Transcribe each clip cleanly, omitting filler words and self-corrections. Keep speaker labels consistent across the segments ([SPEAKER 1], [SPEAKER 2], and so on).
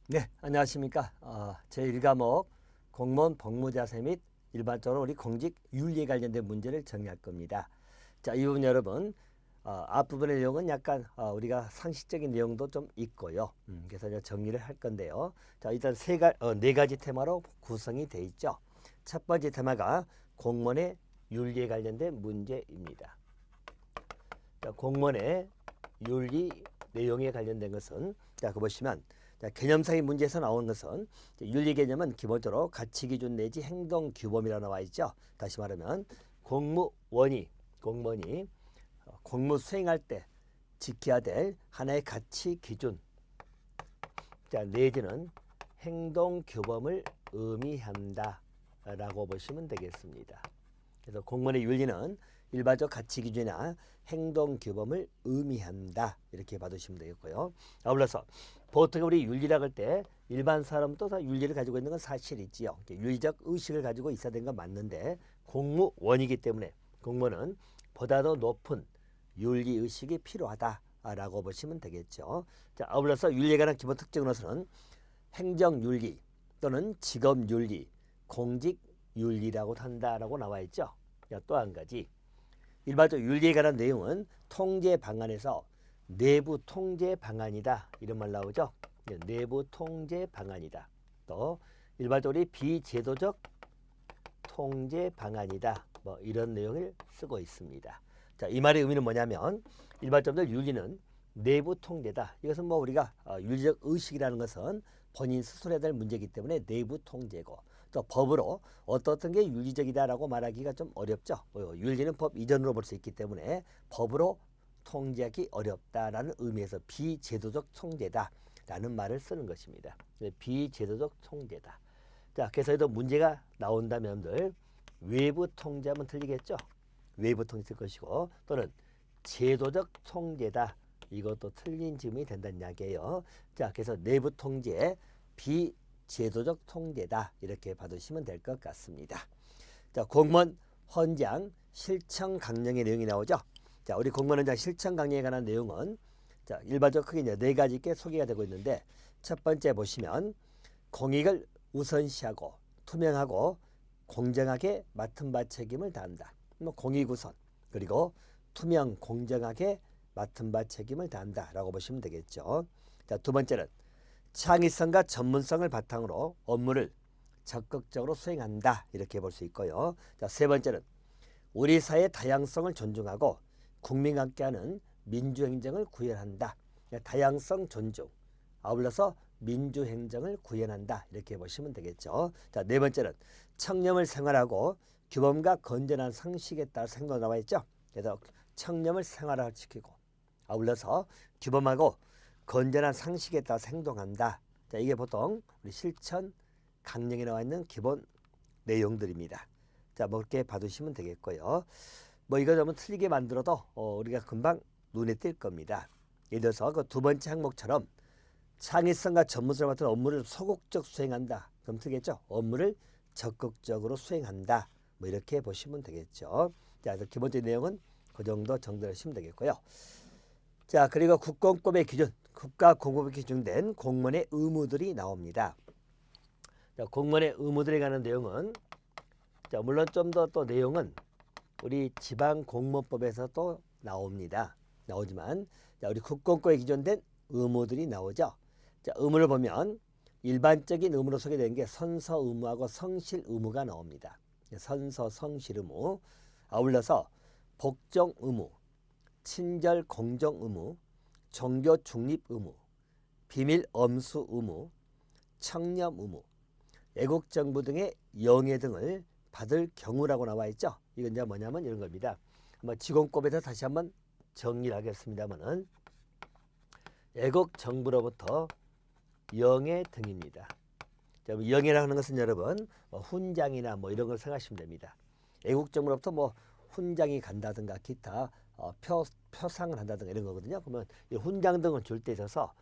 [SPEAKER 1] 네, 안녕하십니까. 제1과목 공무원 복무자세 및 일반적으로 우리 공직 윤리에 관련된 문제를 정리할 겁니다. 자, 이 부분 여러분, 앞부분의 내용은 약간 우리가 상식적인 내용도 좀 있고요. 그래서 이제 정리를 할 건데요. 자, 일단 네 가지 테마로 구성이 돼 있죠. 첫 번째 테마가 공무원의 윤리에 관련된 문제입니다. 자, 공무원의 윤리 내용에 관련된 것은 자, 그 보시면 자, 개념상의 문제에서 나오는 것은 윤리 개념은 기본적으로 가치 기준 내지 행동 규범이라고 나와 있죠. 다시 말하면 공무원이 공무 수행할 때 지켜야 될 하나의 가치 기준 자, 내지는 행동 규범을 의미한다라고 보시면 되겠습니다. 그래서 공무원의 윤리는 일반적 가치 기준이나 행동 규범을 의미한다 이렇게 봐두시면 되겠고요. 아울러서 보통 우리 윤리라고 할 때 일반 사람도 다 윤리를 가지고 있는 건 사실이지요. 윤리적 의식을 가지고 있어야 되는 건 맞는데 공무원이기 때문에 공무원은 보다 더 높은 윤리 의식이 필요하다라고 보시면 되겠죠. 자, 아울러서 윤리에 관한 기본 특징으로서는 행정 윤리 또는 직업 윤리, 공직 윤리라고 한다라고 나와 있죠. 또 한 가지 일반적 윤리에 관한 내용은 통제 방안에서 내부 통제 방안이다 이런 말 나오죠. 내부 통제 방안이다. 또 일반적으로 비제도적 통제 방안이다. 뭐 이런 내용을 쓰고 있습니다. 자, 이 말의 의미는 뭐냐면 일반적으로 윤리는 내부 통제다. 이것은 뭐 우리가 윤리적 의식이라는 것은 본인 스스로 해야 될 문제이기 때문에 내부 통제고 또 법으로 어떤 게 윤리적이다라고 말하기가 좀 어렵죠. 윤리는 법 이전으로 볼 수 있기 때문에 법으로 통제하기 어렵다라는 의미에서 비제도적 통제다라는 말을 쓰는 것입니다. 비제도적 통제다. 자, 그래서 또 문제가 나온다면 외부 통제하면 틀리겠죠. 외부 통제 쓸 것이고 또는 제도적 통제다. 이것도 틀린 질문이 된다는 이야기예요. 자, 그래서 내부 통제, 비제도적 통제다. 이렇게 받으시면 될 것 같습니다. 자, 공무원 헌장 실천 강령의 내용이 나오죠. 자, 우리 공무원 헌장 실천 강령에 관한 내용은 자, 일반적으로 크게 이제 네 가지께 소개가 되고 있는데 첫 번째 보시면 공익을 우선시하고 투명하고 공정하게 맡은 바 책임을 다한다. 뭐 공익 우선 그리고 투명 공정하게 맡은 바 책임을 다한다라고 보시면 되겠죠. 자, 두 번째는 창의성과 전문성을 바탕으로 업무를 적극적으로 수행한다 이렇게 볼 수 있고요. 자, 세 번째는 우리 사회의 다양성을 존중하고 국민과 함께하는 민주행정을 구현한다. 다양성 존중 아울러서 민주행정을 구현한다 이렇게 보시면 되겠죠. 자, 네 번째는 청렴을 생활하고 규범과 건전한 상식에 따라 행동 나와 있죠. 그래서 청렴을 생활화시키고 아울러서 규범하고 건전한 상식에 따라 행동한다. 자, 이게 보통 우리 실천 강령에 나와 있는 기본 내용들입니다. 자, 뭐 이렇게 봐두시면 되겠고요. 뭐 이거 너무 틀리게 만들어도 우리가 금방 눈에 띌 겁니다. 예를 들어서 그 두 번째 항목처럼 창의성과 전문성을 맡은 업무를 소극적 수행한다. 그럼 틀겠죠? 업무를 적극적으로 수행한다. 뭐 이렇게 보시면 되겠죠. 자, 그래서 기본적인 내용은 그 정도 정리하시면 되겠고요. 자, 그리고 국공법의 기준, 국가공법에 기준된 공무원의 의무들이 나옵니다. 자, 공무원의 의무들에 관한 내용은 자, 물론 좀 더 또 내용은 우리 지방공무원법에서 또 나옵니다. 나오지만 자, 우리 국공법에 기준된 의무들이 나오죠. 자, 의무를 보면 일반적인 의무로 소개된 게 선서 의무하고 성실 의무가 나옵니다. 선서 성실 의무 아울러서 복종 의무 친절 공정 의무, 종교 중립 의무, 비밀 엄수 의무, 청렴 의무, 애국 정부 등의 영예 등을 받을 경우라고 나와 있죠. 이건 이제 뭐냐면 이런 겁니다. 지공법에서 다시 한번 정리를 하겠습니다만은 애국 정부로부터 영예 등입니다. 영예라는 것은 여러분 훈장이나 뭐 이런 걸 생각하시면 됩니다. 애국 정부로부터 뭐 훈장이 간다든가 기타 표상을 한다든가 이런 거거든요. 그러면 이 훈장 등을 줄 때 있어서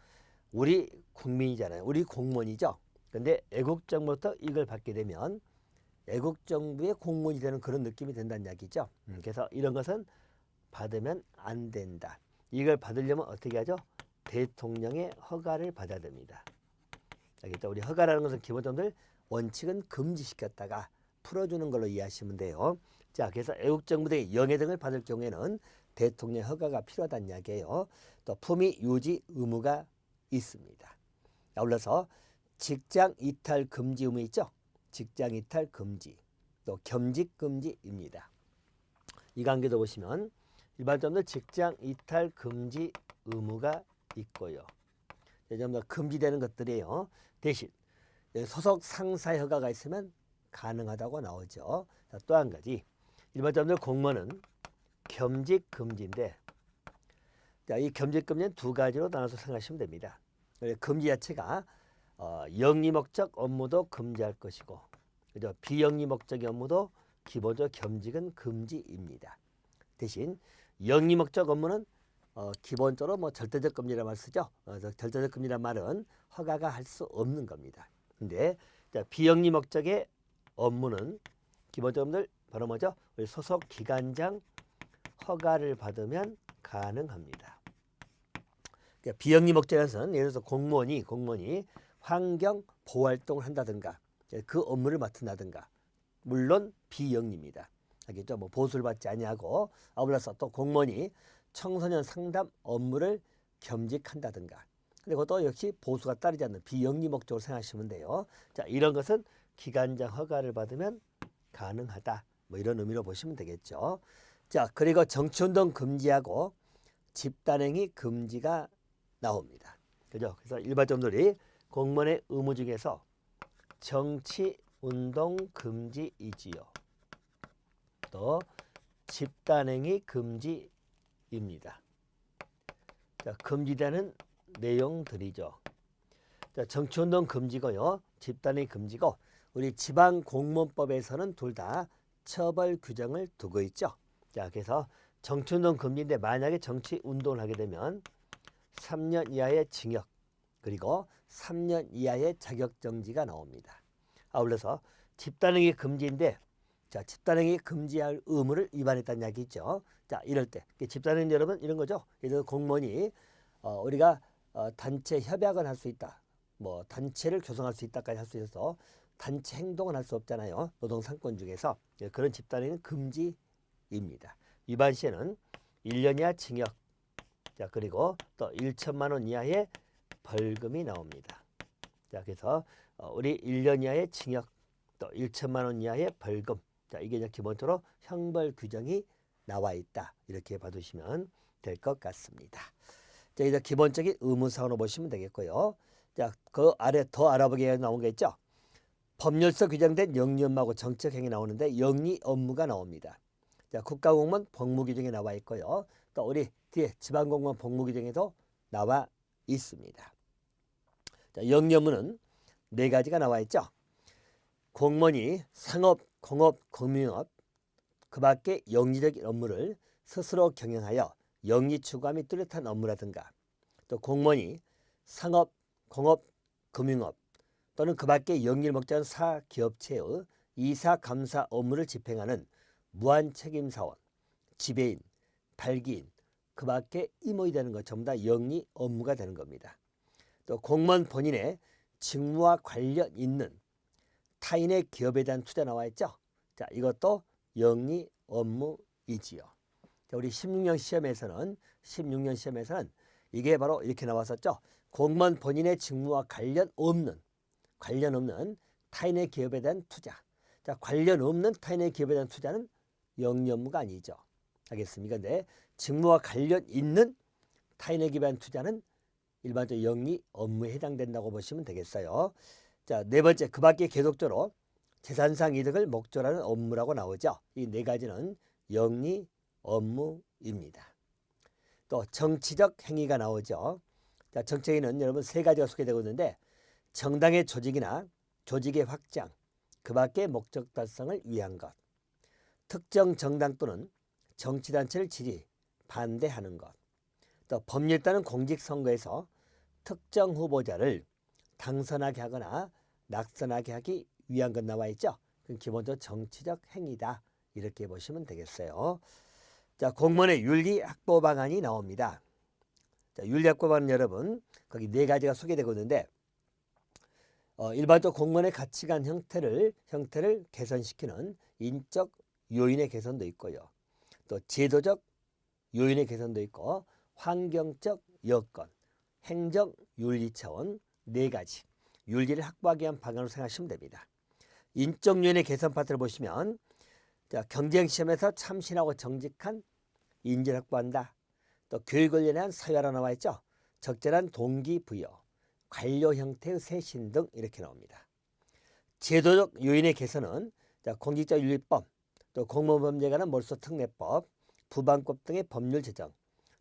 [SPEAKER 1] 우리 국민이잖아요. 우리 공무원이죠. 근데 애국정부부터 이걸 받게 되면 애국정부의 공무원이 되는 그런 느낌이 된다는 이야기죠. 그래서 이런 것은 받으면 안 된다. 이걸 받으려면 어떻게 하죠? 대통령의 허가를 받아야 됩니다. 알겠죠? 우리 허가라는 것은 기본적으로 원칙은 금지시켰다가 풀어주는 걸로 이해하시면 돼요. 자, 그래서 애국정부 등의 영해 등을 받을 경우에는 대통령 허가가 필요하다는 이야기예요. 또 품위 유지 의무가 있습니다. 아울러서 직장 이탈 금지 의무 있죠? 직장 이탈 금지, 또 겸직 금지입니다. 이 관계도 보시면 일반적으로 직장 이탈 금지 의무가 있고요. 전부 다 금지되는 것들이에요. 대신 소속 상사의 허가가 있으면 가능하다고 나오죠. 또 한 가지, 일반적으로 공무원은 겸직 금지인데, 자, 이 겸직 금지는 두 가지로 나눠서 생각하시면 됩니다. 금지 자체가 영리 목적 업무도 금지할 것이고, 그죠? 비영리 목적의 업무도 기본적으로 겸직은 금지입니다. 대신 영리 목적 업무는 기본적으로 뭐 절대적 금지라는 말 쓰죠. 절대적 금지란 말은 허가가 할 수 없는 겁니다. 근데 비영리 목적의 업무는 기본적으로 바로 뭐죠? 우리 소속 기관장 허가를 받으면 가능합니다. 그러니까 비영리 목적에서는 예를 들어서 공무원이 환경 보호 활동을 한다든가 그 업무를 맡는다든가, 물론 비영리입니다. 알겠죠? 뭐 보수를 받지 아니하고, 아울러서 또 공무원이 청소년 상담 업무를 겸직한다든가, 그리고 또 역시 보수가 따르지 않는 비영리 목적으로 생각하시면 돼요. 자, 이런 것은 기관장 허가를 받으면 가능하다, 뭐 이런 의미로 보시면 되겠죠. 자, 그리고 정치운동 금지하고 집단행위 금지가 나옵니다. 그죠? 그래서 일반적으로 공무원의 의무 중에서 정치운동 금지이지요. 또 집단행위 금지입니다. 자, 금지되는 내용들이죠. 자, 정치운동 금지고요. 집단행위 금지고, 우리 지방공무원법에서는 둘 다 처벌 규정을 두고 있죠. 자, 그래서 정치운동 금지인데 만약에 정치운동을 하게 되면 3년 이하의 징역, 그리고 3년 이하의 자격정지가 나옵니다. 아울러서 집단행위 금지인데, 자, 집단행위 금지할 의무를 위반했다는 이야기죠. 자, 이럴 때 집단행위 여러분 이런 거죠. 예를 들어 공무원이 우리가 단체 협약을 할 수 있다, 뭐 단체를 구성할 수 있다까지 할 수 있어서 단체 행동을 할 수 없잖아요. 노동상권 중에서 그런 집단행위는 금지입니다. 위반 시에는 1년 이하 징역, 자, 그리고 또 1천만 원 이하의 벌금이 나옵니다. 자, 그래서 우리 1년 이하의 징역, 또 1천만 원 이하의 벌금, 자, 이게 이제 기본적으로 형벌 규정이 나와 있다, 이렇게 봐두시면 될 것 같습니다. 자, 이제 기본적인 의무사항으로 보시면 되겠고요. 자, 그 아래 더 알아보기에 나온 게 있죠. 법률서 규정된 영리 업무하고 정책행위 나오는데 영리 업무가 나옵니다. 자, 국가공무원 복무규정에 나와 있고요. 또 우리 뒤에 지방공무원 복무규정에도 나와 있습니다. 자, 영리 업무는 네 가지가 나와 있죠. 공무원이 상업, 공업, 금융업, 그 밖에 영리적인 업무를 스스로 경영하여 영리 추구함이 뚜렷한 업무라든가, 또 공무원이 상업, 공업, 금융업 또는 그 밖에 영리를 목적한 사기업체의 이사, 감사 업무를 집행하는 무한책임사원, 지배인, 발기인, 그 밖에 임원이 되는 것 전부 다 영리 업무가 되는 겁니다. 또 공무원 본인의 직무와 관련 있는 타인의 기업에 대한 투자 나와 있죠. 자, 이것도 영리 업무이지요. 자, 우리 16년 시험에서는 이게 바로 이렇게 나왔었죠. 공무원 본인의 직무와 관련 없는 타인의 기업에 대한 투자. 자, 관련 없는 타인의 기업에 대한 투자는 영리 업무가 아니죠. 알겠습니까? 근데 직무와 관련 있는 타인의 기업에 대한 투자는 일반적으로 영리 업무에 해당된다고 보시면 되겠어요. 자, 네 번째, 그 밖에 계속적으로 재산상 이득을 목적으로 하는 업무라고 나오죠. 이 네 가지는 영리 업무입니다. 또 정치적 행위가 나오죠. 자, 정치적 행위는 여러분 세 가지가 소개되고 있는데, 정당의 조직이나 조직의 확장, 그 밖의 목적 달성을 위한 것, 특정 정당 또는 정치단체를 지지, 반대하는 것, 또 법률 따른 공직선거에서 특정 후보자를 당선하게 하거나 낙선하게 하기 위한 것 나와 있죠. 그건 기본적으로 정치적 행위다, 이렇게 보시면 되겠어요. 자, 공무원의 윤리 확보 방안이 나옵니다. 자, 윤리 확보 방안 여러분 거기 네 가지가 소개되고 있는데, 일반적 공무원의 가치관 형태를 개선시키는 인적 요인의 개선도 있고요. 또 제도적 요인의 개선도 있고 환경적 여건, 행정 윤리 차원 네 가지 윤리를 확보하기 위한 방안으로 생각하시면 됩니다. 인적 요인의 개선 파트를 보시면 경쟁 시험에서 참신하고 정직한 인재를 확보한다. 또 교육을 위한 사회화로 나와 있죠. 적절한 동기부여, 관료 형태의 쇄신 등 이렇게 나옵니다. 제도적 요인의 개선은 공직자윤리법, 또 공무원범죄에 관한 몰수특례법, 부방법 등의 법률 제정,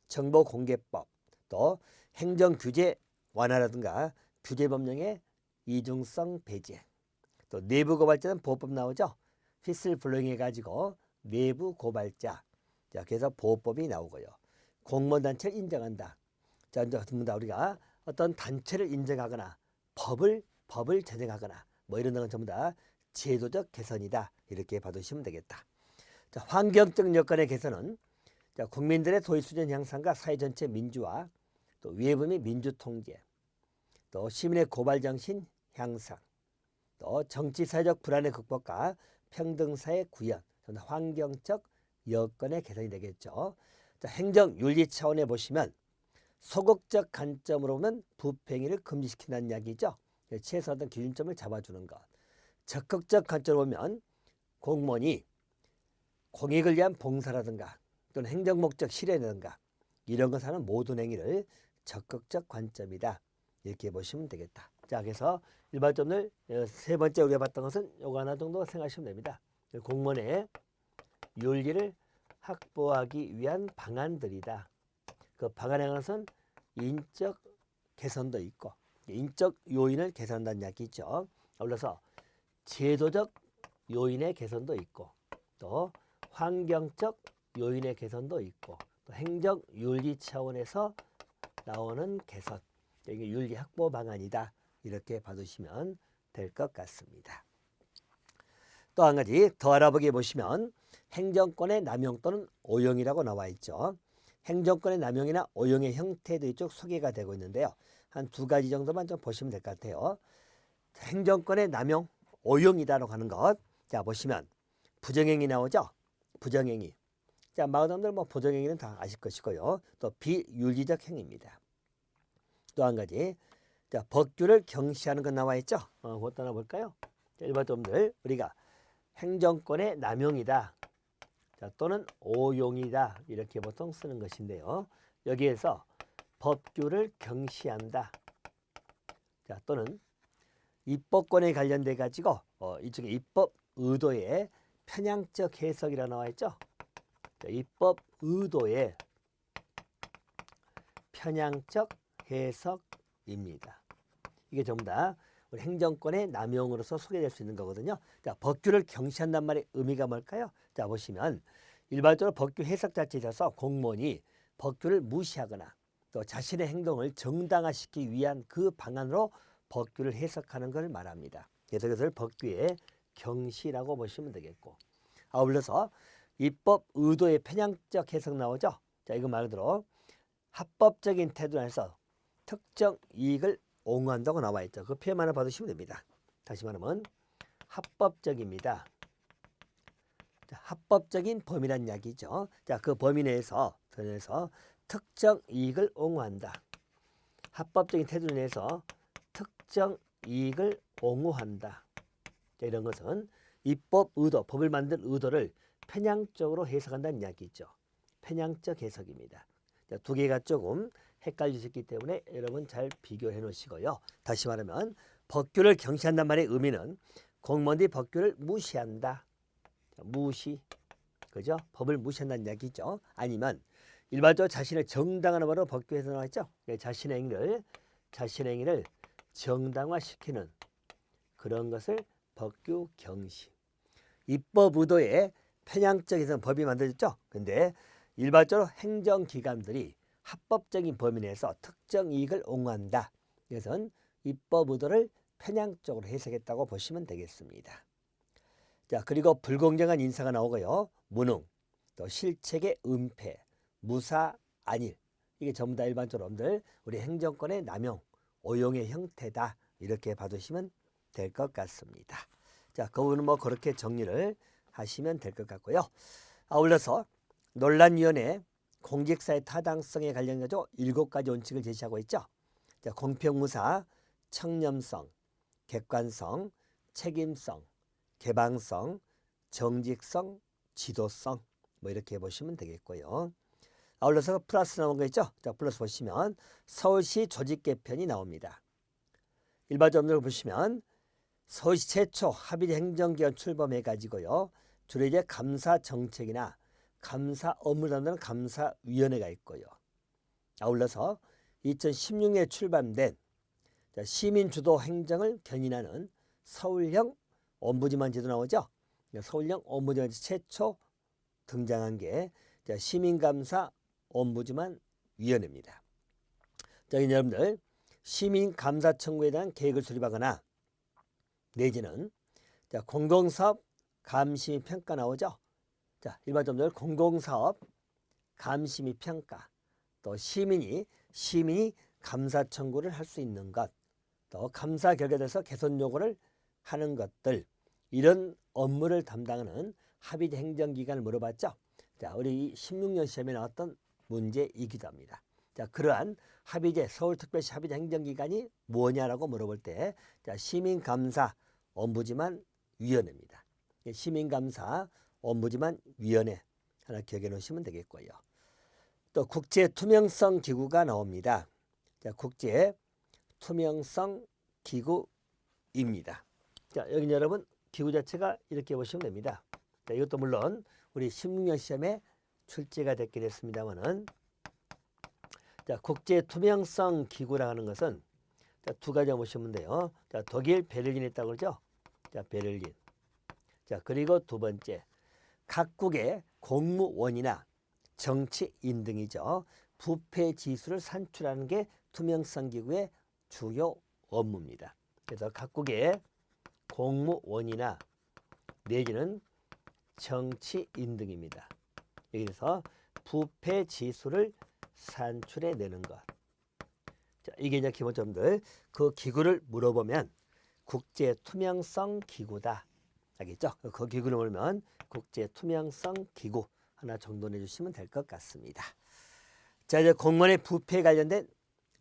[SPEAKER 1] 정보공개법, 또 행정규제 완화라든가 규제법령의 이중성 배제, 또 내부고발자는 보호법 나오죠. 휘슬블로잉 해가지고 내부고발자, 그래서 보호법이 나오고요. 공무원단체를 인정한다. 자, 전부 다 우리가 어떤 단체를 인정하거나 법을 제정하거나 뭐 이런 건 전부 다 제도적 개선이다. 이렇게 봐두시면 되겠다. 자, 환경적 여건의 개선은 국민들의 도의 수준 향상과 사회 전체 민주화, 또 외부 및 민주 통제, 또 시민의 고발 정신 향상, 또 정치 사회적 불안의 극복과 평등사회 구현, 환경적 여건의 개선이 되겠죠. 자, 행정 윤리 차원에 보시면 소극적 관점으로 보면 부패행위를 금지시킨다는 이야기죠. 최소 어떤 기준점을 잡아주는 것. 적극적 관점으로 보면 공무원이 공익을 위한 봉사라든가 또는 행정 목적 실현이라든가 이런 것을 하는 모든 행위를 적극적 관점이다. 이렇게 보시면 되겠다. 자, 그래서 일반점을 세 번째 우리가 봤던 것은 요거 하나 정도 생각하시면 됩니다. 공무원의 윤리를 확보하기 위한 방안들이다. 그 방안에 관해서는 인적 개선도 있고 인적 요인을 개선한다는 이야기죠. 아울러서 제도적 요인의 개선도 있고 또 환경적 요인의 개선도 있고 또 행정 윤리 차원에서 나오는 개선, 이게 윤리 확보 방안이다. 이렇게 봐두시면 될 것 같습니다. 또 한 가지 더 알아보기 보시면 행정권의 남용 또는 오용이라고 나와 있죠. 행정권의 남용이나 오용의 형태들이 쭉 소개가 되고 있는데요. 한 두 가지 정도만 좀 보시면 될 것 같아요. 행정권의 남용, 오용이다라고 하는 것. 자, 보시면 부정행위 나오죠. 부정행위. 자, 마을사람들 뭐 부정행위는 다 아실 것이고요. 또 비윤리적 행위입니다. 또 한 가지. 자, 법규를 경시하는 것 나와 있죠. 그것도 하나 볼까요? 일반점들 우리가 행정권의 남용이다. 자, 또는 오용이다. 이렇게 보통 쓰는 것인데요. 여기에서 법규를 경시한다. 자, 또는 입법권에 관련돼 가지고 이쪽에 입법 의도의 편향적 해석이라 나와 있죠. 자, 입법 의도의 편향적 해석입니다. 이게 전부 다 우리 행정권의 남용으로서 소개될 수 있는 거거든요. 자, 법규를 경시한단 말의 의미가 뭘까요? 자, 보시면 일반적으로 법규 해석 자체에 있어서 공무원이 법규를 무시하거나 또 자신의 행동을 정당화시키기 위한 그 방안으로 법규를 해석하는 걸 말합니다. 그래서 그것을 법규의 경시라고 보시면 되겠고, 아울러서 입법 의도의 편향적 해석 나오죠. 자, 이거 말 그대로 합법적인 태도 안에서 특정 이익을 옹호한다고 나와 있죠. 그 표현만을 받으시면 됩니다. 다시 말하면 합법적입니다. 자, 합법적인 범위란 이야기죠. 자, 그 범위 내에서 특정 이익을 옹호한다. 합법적인 태도 내에서 특정 이익을 옹호한다. 자, 이런 것은 입법 의도, 법을 만든 의도를 편향적으로 해석한다는 이야기죠. 편향적 해석입니다. 자, 두 개가 조금 헷갈릴 수 있기 때문에 여러분 잘 비교해 놓으시고요. 다시 말하면 법규를 경시한단 말의 의미는 공무원들이 법규를 무시한다. 자, 무시, 그죠? 법을 무시한다는 이야기죠. 아니면 일반적으로 자신을 정당화하는 바로 법규에서 나와 있죠. 자신의 행위를 정당화시키는 그런 것을 법규 경시. 입법 의도의 편향적 해석은 법이 만들어졌죠. 근데 일반적으로 행정기관들이 합법적인 범위 내에서 특정 이익을 옹호한다. 이것은 입법 의도를 편향적으로 해석했다고 보시면 되겠습니다. 자, 그리고 불공정한 인사가 나오고요. 무능, 또 실책의 은폐, 무사, 안일. 이게 전부 다 일반적으로 여러분들 우리 행정권의 남용, 오용의 형태다. 이렇게 봐두시면 될 것 같습니다. 자, 그 부분은 뭐 그렇게 정리를 하시면 될 것 같고요. 아울러서 논란위원회 공직사의 타당성에 관련해서 7가지 원칙을 제시하고 있죠. 자, 공평무사, 청렴성, 객관성, 책임성, 개방성, 정직성, 지도성 뭐 이렇게 보시면 되겠고요. 아울러서 플러스 나온 거 있죠. 자, 플러스 보시면 서울시 조직 개편이 나옵니다. 일반적으로 보시면 서울시 최초 합의제 행정기관 출범해 가지고요. 주로 이제 감사 정책이나 감사 업무를 담당하는 감사위원회가 있고요. 아울러서 2016년에 출범된 시민주도 행정을 견인하는 서울형 ombudsman 제도 나오죠. 서울형 ombudsman 최초 등장한 게 시민감사 ombudsman 위원회입니다. 자, 여러분들 시민감사 청구에 대한 계획을 수립하거나 내지는 공공사업 감시 평가 나오죠. 자, 일반적으로 공공사업 감시 및 평가, 또 시민이 감사 청구를 할 수 있는 것, 또 감사 결과에 대해서 개선 요구를 하는 것들, 이런 업무를 담당하는 합의제 행정기관을 물어봤죠. 자, 우리 16년 시험에 나왔던 문제이기도 합니다. 자, 그러한 합의제 서울특별시 합의제 행정기관이 뭐냐라고 물어볼 때 시민감사 ombudsman 위원회입니다. 시민감사 ombudsman 위원회 하나 기억해 놓으시면 되겠고요. 또 국제투명성 기구가 나옵니다. 자, 국제투명성 기구입니다. 자, 여기 여러분 기구 자체가 이렇게 보시면 됩니다. 자, 이것도 물론 우리 16년 시험에 출제가 됐긴 했습니다만은, 자, 국제투명성 기구라 하는 것은 자, 2가지 보시면 돼요. 자, 독일 베를린에 있다고 그러죠. 자, 베를린. 자, 그리고 2번째, 각국의 공무원이나 정치인 등이죠. 부패 지수를 산출하는 게 투명성 기구의 주요 업무입니다. 그래서 각국의 공무원이나 내지는 정치인 등입니다. 여기서 부패 지수를 산출해 내는 것. 자, 이게 이제 기본점들. 그 기구를 물어보면 국제투명성 기구다. 알겠죠? 그 기구를 물으면 국제투명성 기구 하나 정돈해 주시면 될 것 같습니다. 자, 이제 공무원의 부패에 관련된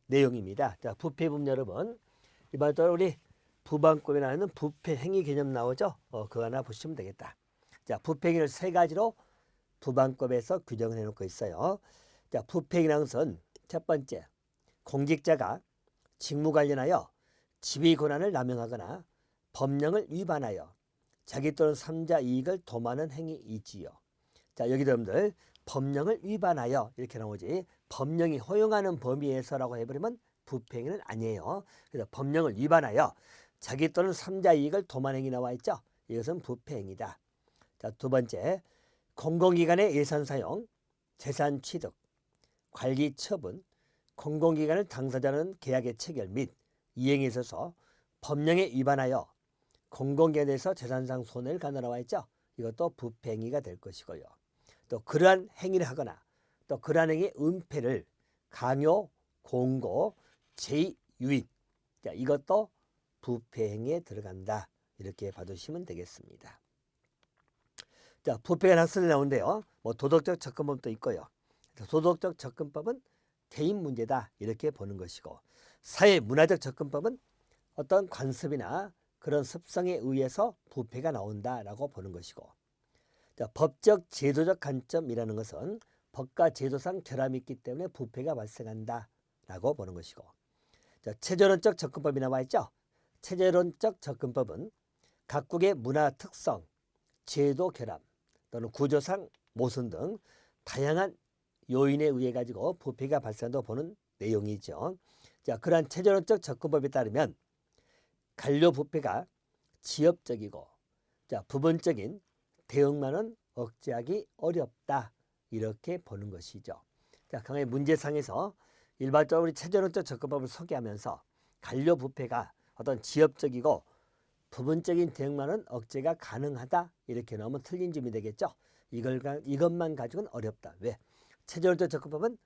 [SPEAKER 1] 내용입니다. 자, 부패 부분 여러분, 이번에 우리 부방법에 나오는 부패 행위 개념 나오죠? 그거 하나 보시면 되겠다. 자, 부패 행위를 3가지로 부방법에서 규정을 해놓고 있어요. 자, 부패 행위라는 것은 첫 번째, 공직자가 직무 관련하여 지휘 권한을 남용하거나 법령을 위반하여 자기 또는 3자 이익을 도모하는 행위이지요. 자, 여기 여러분들 법령을 위반하여 이렇게 나오지, 법령이 허용하는 범위에서라고 해버리면 부패 행위는 아니에요. 그래서 법령을 위반하여 자기 또는 3자 이익을 도모하는 행위 나와 있죠. 이것은 부패 행위다. 자, 2번째, 공공기관의 예산 사용, 재산 취득, 관리 처분, 공공기관을 당사자는 계약의 체결 및 이행에 있어서 법령에 위반하여 공공기관에 대해서 재산상 손해를 간다 나와 있죠. 이것도 부패 행위가 될 것이고요. 또 그러한 행위를 하거나 또 그러한 행위의 은폐를 강요, 공고, 제2유인, 자, 이것도 부패 행위에 들어간다. 이렇게 봐두시면 되겠습니다. 자, 부패가 학설에 나오는데요. 뭐 도덕적 접근법도 있고요. 도덕적 접근법은 개인 문제다 이렇게 보는 것이고, 사회 문화적 접근법은 어떤 관습이나 그런 습성에 의해서 부패가 나온다라고 보는 것이고, 자, 법적 제도적 관점이라는 것은 법과 제도상 결함이 있기 때문에 부패가 발생한다라고 보는 것이고, 자, 체제론적 접근법이 나와 있죠. 체제론적 접근법은 각국의 문화 특성, 제도 결함 또는 구조상 모순 등 다양한 요인에 의해 가지고 부패가 발생한다고 보는 내용이죠. 자, 그러한 체제론적 접근법에 따르면 관료 부패가 지엽적이고, 자, 부분적인 대응만은 억제하기 어렵다 이렇게 보는 것이죠. 자, 강의 문제상에서 일반적으로 우리 체제론적 접근법을 소개하면서 관료 부패가 어떤 지엽적이고 부분적인 대응만은 억제가 가능하다 이렇게 나오면 틀린 점이 되겠죠. 이것만 가지고는 어렵다. 왜? 체제론적 접근법은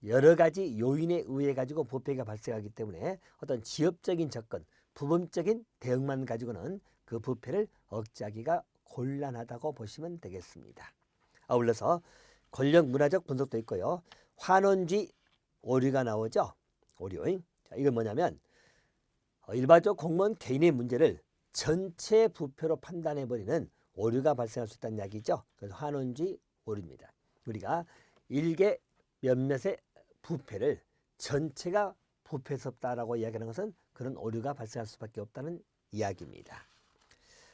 [SPEAKER 1] 여러 가지 요인에 의해 가지고 부패가 발생하기 때문에 어떤 지엽적인 접근, 부분적인 대응만 가지고는 그 부패를 억제하기가 곤란하다고 보시면 되겠습니다. 아울러서 권력 문화적 분석도 있고요. 환원주의 오류가 나오죠. 오류. 자, 이건 뭐냐면 일반적 공무원 개인의 문제를 전체 부패로 판단해버리는 오류가 발생할 수 있다는 이야기죠. 그래서 환원주의 오류입니다. 우리가 일개 몇몇의 부패를 전체가 부패스럽다라고 이야기하는 것은 그런 오류가 발생할 수밖에 없다는 이야기입니다.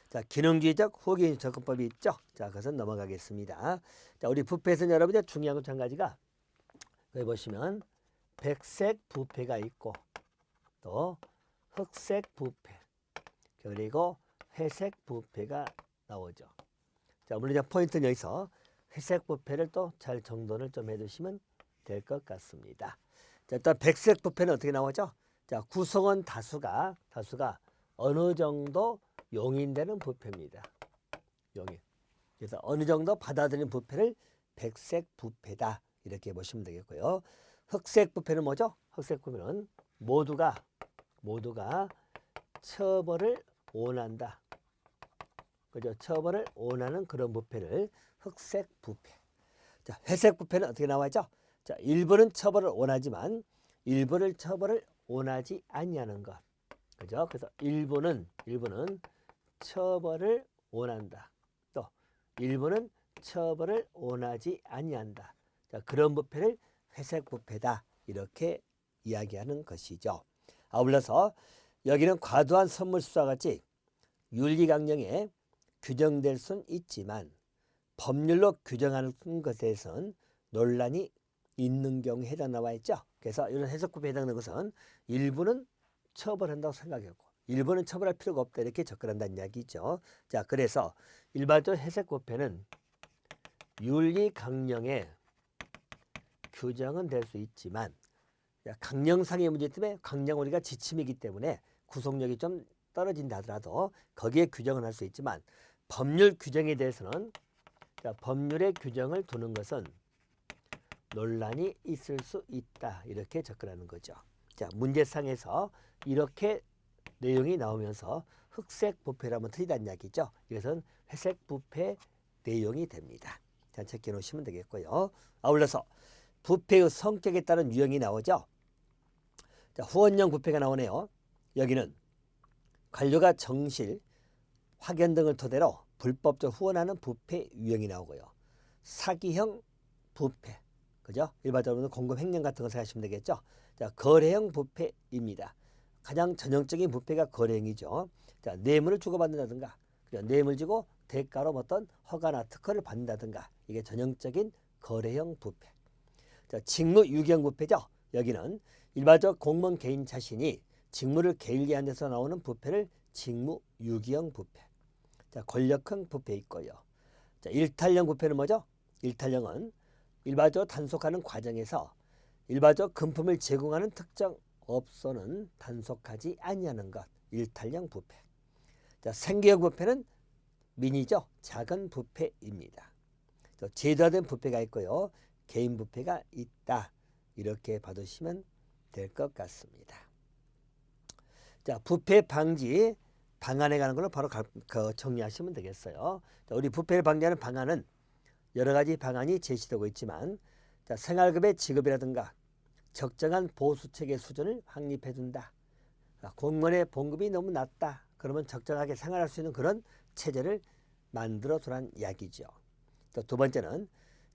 [SPEAKER 1] 자, 기능주의적 후기인 접근법이 있죠. 자, 그것은 넘어가겠습니다. 자, 우리 부패에서는 여러분들 중요한 것 한 가지가 여기 보시면 백색 부패가 있고 또 흑색 부패 그리고 회색 부패가 나오죠. 자, 물론 포인트는 여기서 회색 부패를 또 잘 정돈을 좀 해두시면 될 것 같습니다. 자, 일단 백색 부패는 어떻게 나오죠? 자, 구성원 다수가 어느 정도 용인되는 부패입니다. 용인. 그래서 어느 정도 받아들이는 부패를 백색 부패다 이렇게 보시면 되겠고요. 흑색 부패는 뭐죠? 흑색 부패는 모두가 처벌을 원한다. 그죠? 처벌을 원하는 그런 부패를 흑색 부패. 자, 회색 부패는 어떻게 나와있죠? 자, 일부는 처벌을 원하지만 일부를 처벌을 원하지 아니하는 것. 그죠? 그래서 일부는 처벌을 원한다. 또 일부는 처벌을 원하지 아니한다. 자, 그런 부패를 회색 부패다. 이렇게 이야기하는 것이죠. 아울러서 여기는 과도한 선물 수수와 같이 윤리 강령에 규정될 수는 있지만 법률로 규정하는 것에 대해서는 논란이 있는 경우에 해당 나와 있죠. 그래서 이런 해석부패에 해당하는 것은 일부는 처벌한다고 생각했고 일부는 처벌할 필요가 없다 이렇게 접근한다는 이야기죠. 자, 그래서 일반적으로 해석부패는 윤리 강령에 규정은 될 수 있지만 강령상의 문제 때문에 강령 우리가 지침이기 때문에 구속력이 좀 떨어진다 하더라도 거기에 규정을 할 수 있지만 법률 규정에 대해서는 법률의 규정을 두는 것은 논란이 있을 수 있다 이렇게 접근하는 거죠. 자, 문제상에서 이렇게 내용이 나오면서 흑색 부패라면 틀리다는 이야기죠. 이것은 회색 부패 내용이 됩니다. 자, 체크해 놓으시면 되겠고요. 아울러서 부패의 성격에 따른 유형이 나오죠. 자, 후원형 부패가 나오네요. 여기는 관료가 정실, 확연 등을 토대로 불법적 후원하는 부패 유형이 나오고요. 사기형 부패, 그죠? 일반적으로 공금 횡령 같은 거 생각하시면 되겠죠. 자, 거래형 부패입니다. 가장 전형적인 부패가 거래형이죠. 자, 뇌물을 주고받는다든가, 뇌물 주고 대가로 어떤 허가나 특허를 받는다든가, 이게 전형적인 거래형 부패. 자, 직무유기형 부패죠. 여기는 일반적 공무원 개인 자신이 직무를 게을리한 데서 나오는 부패를 직무유기형 부패. 자, 권력형 부패 있고요. 자, 일탈형 부패는 뭐죠? 일탈형은 일반적으로 단속하는 과정에서 일반적 금품을 제공하는 특정 업소는 단속하지 아니하는 것. 일탈형 부패. 자, 생계형 부패는 미니죠. 작은 부패입니다. 제도화된 부패가 있고요. 개인 부패가 있다. 이렇게 봐두시면 될 것 같습니다. 자, 부패 방지 방안에 관한 걸로 바로 정리하시면 되겠어요. 자, 우리 부패를 방지하는 방안은 여러 가지 방안이 제시되고 있지만, 자, 생활급의 지급이라든가 적정한 보수체계 수준을 확립해 준다. 공무원의 봉급이 너무 낮다. 그러면 적정하게 생활할 수 있는 그런 체제를 만들어 두란 이야기죠. 또 두 번째는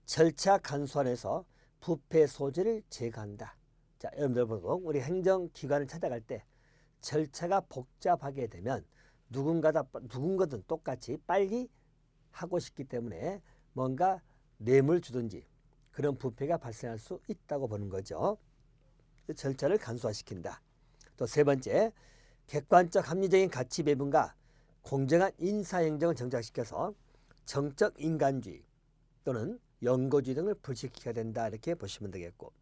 [SPEAKER 1] 절차 간소화해서 부패 소지를 제거한다. 자, 여러분들 보고 우리 행정기관을 찾아갈 때 절차가 복잡하게 되면 누군가든 똑같이 빨리 하고 싶기 때문에 뭔가 뇌물 주든지 그런 부패가 발생할 수 있다고 보는 거죠. 절차를 간소화시킨다. 또 세 번째, 객관적 합리적인 가치 배분과 공정한 인사행정을 정착시켜서 정적 인간주의 또는 연고주의 등을 불식시켜야 된다. 이렇게 보시면 되겠고,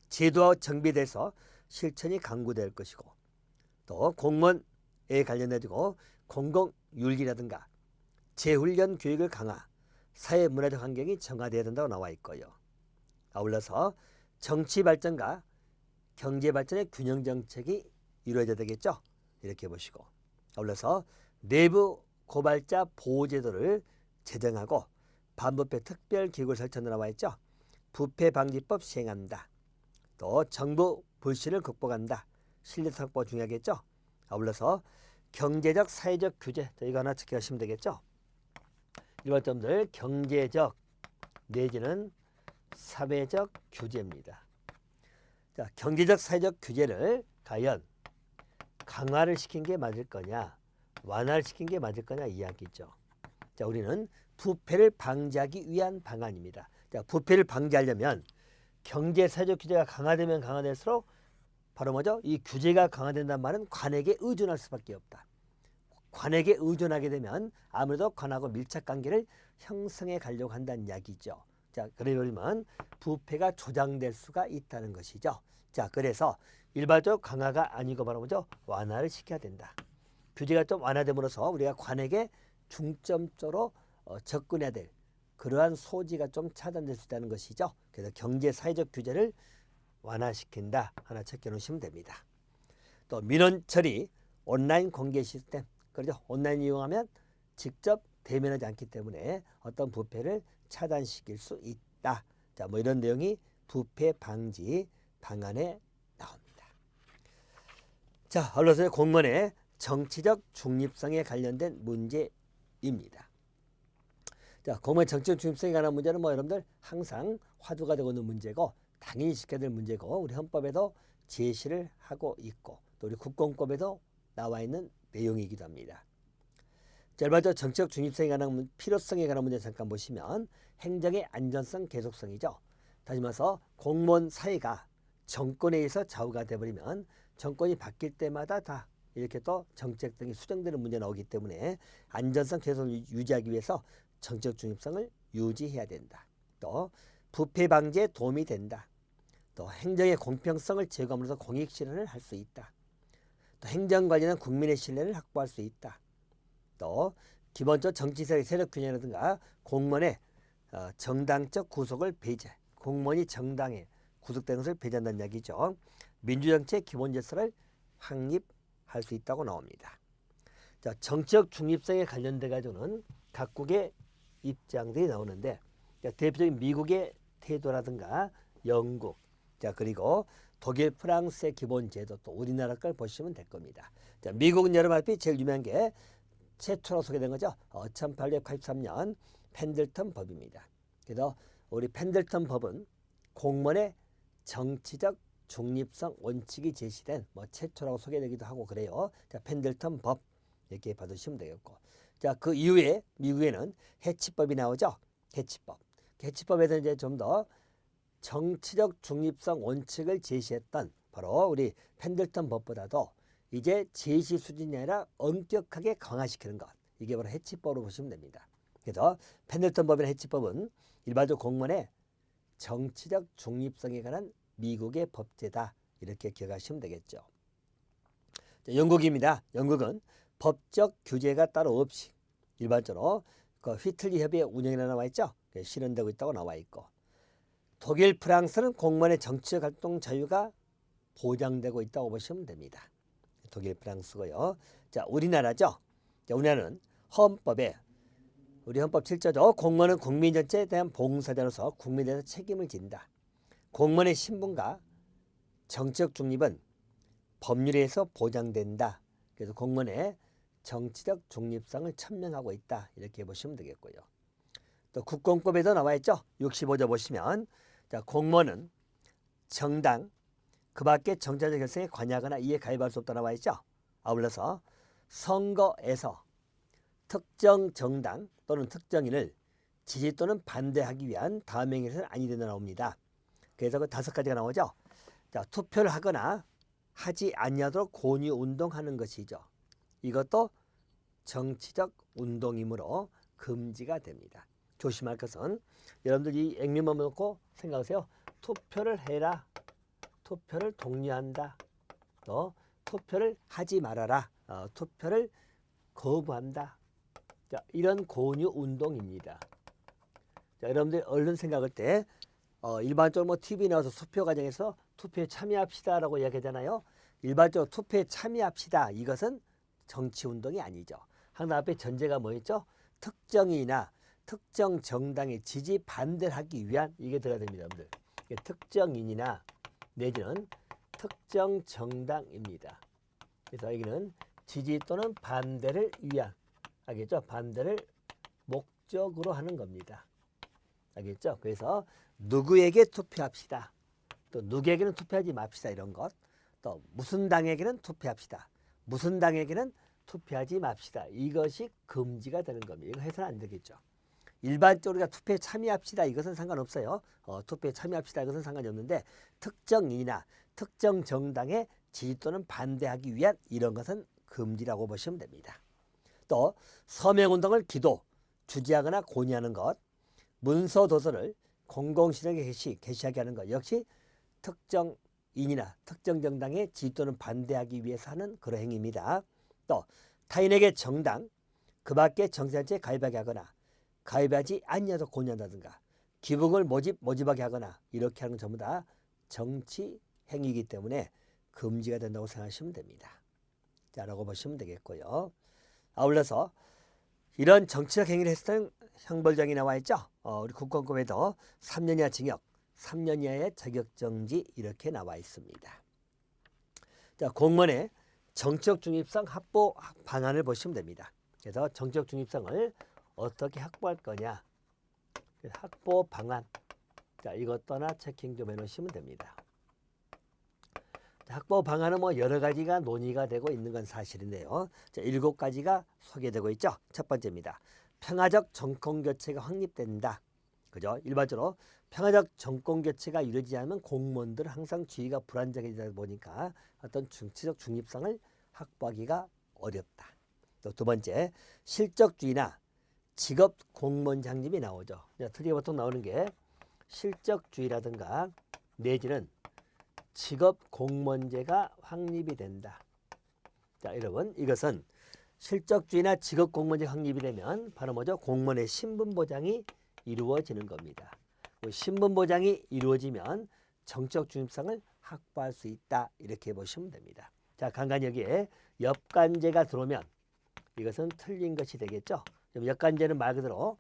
[SPEAKER 1] 제도와 정비돼서 실천이 강구될 것이고, 또 공무원에 관련해지고 공공윤리라든가 재훈련 교육을 강화, 사회문화적 환경이 정화되어야 된다고 나와 있고요. 아울러서 정치 발전과 경제 발전의 균형 정책이 이루어져야 되겠죠. 이렇게 보시고, 아울러서 내부 고발자 보호제도를 제정하고 반부패 특별기구를 설치한다 나와 있죠. 부패방지법 시행한다. 또 정부 불신을 극복한다. 신뢰성 확보 중요하겠죠. 아울러서 경제적 사회적 규제, 이거 하나 체크하시면 되겠죠. 이번 점들 경제적 내지는 사회적 규제입니다. 자, 경제적 사회적 규제를 과연 강화를 시킨 게 맞을 거냐, 완화를 시킨 게 맞을 거냐 이야기죠. 자, 우리는 부패를 방지하기 위한 방안입니다. 자, 부패를 방지하려면 경제 사회적 규제가 강화되면 강화될수록 바로 뭐죠? 이 규제가 강화된다는 말은 관에게 의존할 수밖에 없다. 관에게 의존하게 되면 아무래도 관하고 밀착 관계를 형성해 가려고 한다는 이야기죠. 자, 그러려면 부패가 조장될 수가 있다는 것이죠. 자, 그래서 일반적 강화가 아니고 바로 뭐죠? 완화를 시켜야 된다. 규제가 좀 완화됨으로써 우리가 관에게 중점적으로 접근해야 될 그러한 소지가 좀 차단될 수 있다는 것이죠. 그래서 경제 사회적 규제를 완화시킨다. 하나 체크해 놓으시면 됩니다. 또 민원 처리 온라인 공개 시스템. 그렇죠? 온라인 이용하면 직접 대면하지 않기 때문에 어떤 부패를 차단시킬 수 있다. 자, 뭐 이런 내용이 부패 방지 방안에 나옵니다. 자, 언론사의 공무원의 정치적 중립성에 관련된 문제입니다. 자, 공무원 정치적 중립성에 관한 문제는 뭐 여러분들 항상 화두가 되고 있는 문제고 당연히 지켜야 될 문제고 우리 헌법에도 제시를 하고 있고 또 우리 국공법에도 나와 있는 내용이기도 합니다. 자, 먼저 정치적 중립성에 관한 필요성에 관한 문제 잠깐 보시면 행정의 안전성 계속성이죠. 다시 말해서 공무원 사회가 정권에 의해서 좌우가 되어버리면 정권이 바뀔 때마다 다 이렇게 또 정책 등이 수정되는 문제 나오기 때문에 안전성 계속 유지하기 위해서 정치적 중립성을 유지해야 된다. 또 부패 방지에 도움이 된다. 또 행정의 공평성을 제고함으로써 공익 실현을 할 수 있다. 또 행정 관련한 국민의 신뢰를 확보할 수 있다. 또 기본적 정치 세력 균형이라든가 공무원의 정당적 구속을 배제, 공무원이 정당에 구속되는 것을 배제한다는 이야기죠. 민주정치의 기본 질서를 확립할 수 있다고 나옵니다. 자, 정치적 중립성에 관련돼 가지고는 각국의 입장들이 나오는데, 자, 대표적인 미국의 태도라든가 영국, 자, 그리고 독일, 프랑스의 기본 제도, 또 우리나라 걸 보시면 될 겁니다. 자, 미국은 여러분 앞에 제일 유명한 게 최초로 소개된 거죠. 1883년 펜들턴 법입니다. 그래서 우리 펜들턴 법은 공무원의 정치적 중립성 원칙이 제시된 뭐 최초라고 소개되기도 하고 그래요. 자, 펜들턴 법 이렇게 받으시면 되겠고, 자, 그 이후에 미국에는 해치법이 나오죠. 해치법. 해치법에서 이제 좀 더 정치적 중립성 원칙을 제시했던 바로 우리 펜들턴 법보다도 이제 제시 수준이 아니라 엄격하게 강화시키는 것. 이게 바로 해치법으로 보시면 됩니다. 그래서 펜들턴 법이나 해치법은 일반적 공무원의 정치적 중립성에 관한 미국의 법제다. 이렇게 기억하시면 되겠죠. 자, 영국입니다. 영국은 법적 규제가 따로 없이 일반적으로 그 휘틀리 협의회 운영이라 나와 있죠. 실현되고 있다고 나와 있고, 독일, 프랑스는 공무원의 정치적 활동 자유가 보장되고 있다고 보시면 됩니다. 독일, 프랑스고요. 자, 우리나라죠. 자, 우리나라는 헌법에 우리 헌법 7조죠. 공무원은 국민 전체에 대한 봉사자로서 국민에 대해서 책임을 진다. 공무원의 신분과 정치적 중립은 법률에 의해서 보장된다. 그래서 공무원의 정치적 중립성을 천명하고 있다. 이렇게 보시면 되겠고요. 또 국공법에도 나와 있죠. 65조 보시면, 자, 공무원은 정당 그 밖에 정치적 결정에 관여하거나 이에 가입할 수 없다 나와 있죠. 아울러서 선거에서 특정 정당 또는 특정인을 지지 또는 반대하기 위한 다음 행위는 아니 된다 나옵니다. 그래서 그 5가지가 나오죠. 자, 투표를 하거나 하지 아니하도록 권유 운동하는 것이죠. 이것도 정치적 운동이므로 금지가 됩니다. 조심할 것은 여러분들 이 액면만 놓고 생각하세요. 투표를 해라. 투표를 독려한다. 또 투표를 하지 말아라. 투표를 거부한다. 자, 이런 권유 운동입니다. 자, 여러분들 얼른 생각할 때 일반적으로 뭐 TV 나와서 투표 과정에서 투표에 참여합시다라고 이야기하잖아요. 일반적으로 투표에 참여합시다. 이것은 정치운동이 아니죠. 항상 앞에 전제가 뭐였죠? 특정이나 특정 정당의 지지 반대를 하기 위한 이게 들어야 됩니다. 여러분들. 특정인이나 내지는 특정 정당입니다. 그래서 여기는 지지 또는 반대를 위한, 알겠죠? 반대를 목적으로 하는 겁니다. 알겠죠? 그래서 누구에게 투표합시다. 또 누구에게는 투표하지 맙시다. 이런 것. 또 무슨 당에게는 투표합시다. 무슨 당에게는 투표하지 맙시다. 이것이 금지가 되는 겁니다. 이거 해서는 안 되겠죠. 일반적으로 우리가 투표에 참여합시다. 이것은 상관없어요. 투표에 참여합시다. 이것은 상관이 없는데 특정인이나 특정 정당의 지지 또는 반대하기 위한 이런 것은 금지라고 보시면 됩니다. 또 서명운동을 기도, 주재하거나 권유하는 것, 문서도서를 공공시설에 게시하게 하는 것 역시 특정인이나 특정 정당의 지지 또는 반대하기 위해서 하는 그런 행위입니다. 또 타인에게 정당, 그 밖에 정치단체에 가입하게 하거나 가입하지 않냐서 권유한다든가 기부금을 모집하게 하거나 이렇게 하는 건 전부 다 정치 행위이기 때문에 금지가 된다고 생각하시면 됩니다. 자, 라고 보시면 되겠고요. 아울러서 이런 정치적 행위를 했을 때는 형벌정이 나와 있죠. 우리 국권법에도 3년 이하 징역, 3년 이하의 자격정지 이렇게 나와 있습니다. 자, 공무원의 정치적 중립성 확보 방안을 보시면 됩니다. 그래서 정치적 중립성을 어떻게 확보할 거냐. 확보 방안. 자, 이것도 하나 체킹 좀 해놓으시면 됩니다. 확보 방안은 뭐 여러 가지가 논의가 되고 있는 건 사실인데요. 자, 7가지가 소개되고 있죠. 첫 번째입니다. 평화적 정권 교체가 확립된다. 그죠? 일반적으로 평화적 정권 교체가 이루어지지 않으면 공무원들은 항상 주의가 불안정해지다 보니까 어떤 정치적 중립성을 확보하기가 어렵다. 또 두 번째, 실적주의나 직업 공무원 장립이 나오죠. 특히 보통 나오는 게 실적주의라든가 내지는 직업 공무원제가 확립이 된다. 자, 여러분, 이것은 실적주의나 직업 공무원제 확립이 되면 바로 뭐죠? 공무원의 신분 보장이 이루어지는 겁니다. 신분 보장이 이루어지면 정치적 중립성을 확보할 수 있다. 이렇게 보시면 됩니다. 자, 간간히 여기에 역관제가 들어오면 이것은 틀린 것이 되겠죠. 역관제는 말 그대로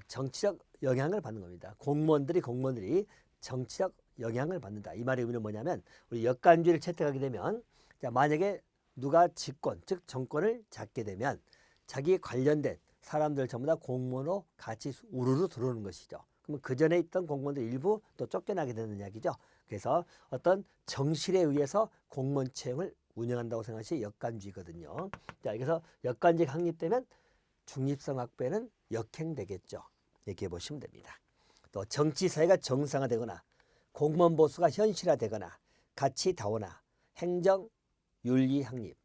[SPEAKER 1] 정치적 영향을 받는 겁니다. 공무원들이 정치적 영향을 받는다. 이 말의 의미는 뭐냐면 우리 역관주의를 채택하게 되면 자, 만약에 누가 집권, 즉 정권을 잡게 되면 자기에 관련된 사람들 전부 다 공무원으로 같이 우르르 들어오는 것이죠. 그러면 그 전에 있던 공무원들 일부 또 쫓겨나게 되는 이야기죠. 그래서 어떤 정실에 의해서 공무원 채용을 운영한다고 생각하시 역관주의거든요. 자, 그래서 역관제가 확립되면 중립성 확보에는 역행되겠죠. 이렇게 보시면 됩니다. 또 정치 사회가 정상화되거나 공무원 보수가 현실화되거나 가치 다원화, 행정 윤리 확립,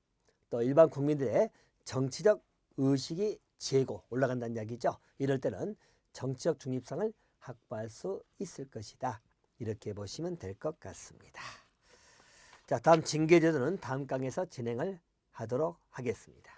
[SPEAKER 1] 또 일반 국민들의 정치적 의식이 제고 올라간다는 이야기죠. 이럴 때는 정치적 중립성을 확보할 수 있을 것이다. 이렇게 보시면 될 것 같습니다. 자, 다음 징계제도는 다음 강에서 진행을 하도록 하겠습니다.